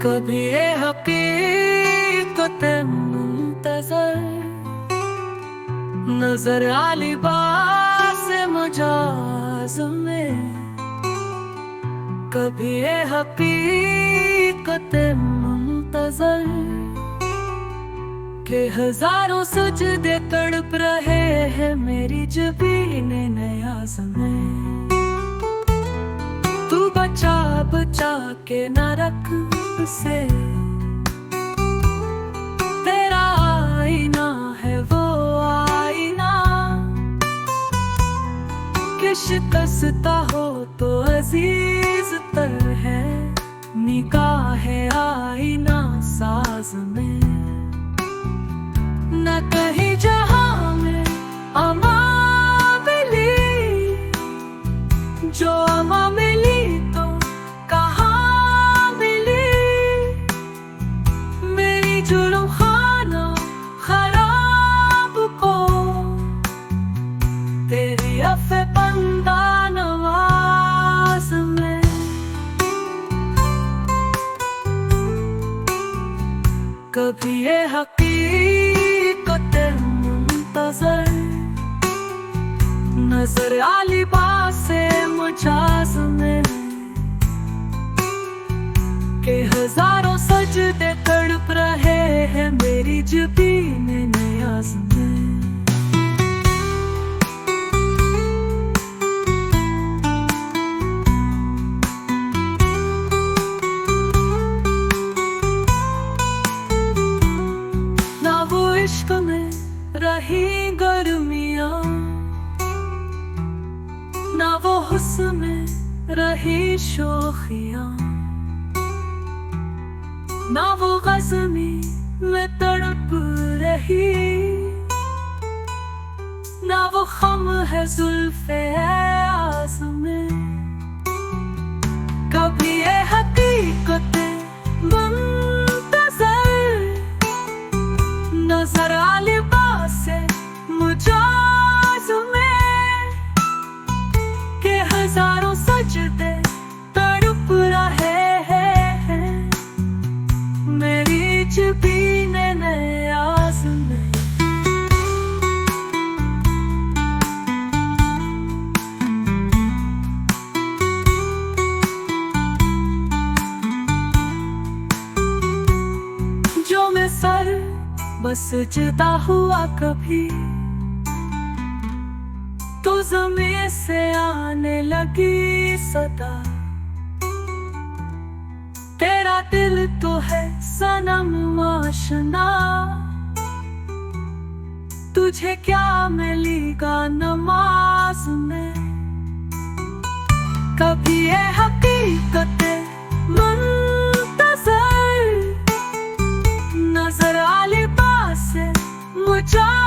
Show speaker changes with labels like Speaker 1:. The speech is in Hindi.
Speaker 1: कभी ये हकीकत मुंतज़र नजर आ लिबास मजाज में। कभी ये हकीकत मुंतज़र के हजारों सजदे तड़प रहे हैं मेरी जबीने नयाज़ में। तू बचा बचा के न रख से, तेरा आईना है वो आईना कि शिकस्ता हो तो अजीज तर है निगाहे आईना साज में। न कहीं जहां में अमा मिली, जो अमा मिली तो कहाँ मिली। मेरी जुल्म खाना खराब को तेरी अफ़े बंदा नवाज में। कभी ये हकीकत मुंतज़र नजर आ लिबास मजाज में के हजारों सजदे तड़प रहे हैं मेरी जबीने नयाज़ में। ना वो इश्क में रही गर्मियाँ, ना वो हुस्न में रही शोखियाँ, ना वो ग़ज़नी में तड़प रही, ना वो ख़म है ज़ुल्फ़े आज़ में। कभी ये हकीकत मुंतज़र नज़र आ लिबास मजाज में के हजारों सजदे तड़प रहे हैं मेरी जबीने नयाज़ में। जो मैं सर बस जुदा हुआ कभी तो ज़मीं से आने लगी सदा। तेरा दिल तो है सनम आशना, तुझे क्या मिलेगा नमाज में। कभी ये हकीकत मुंतज़र नजर आ लिबास मजाज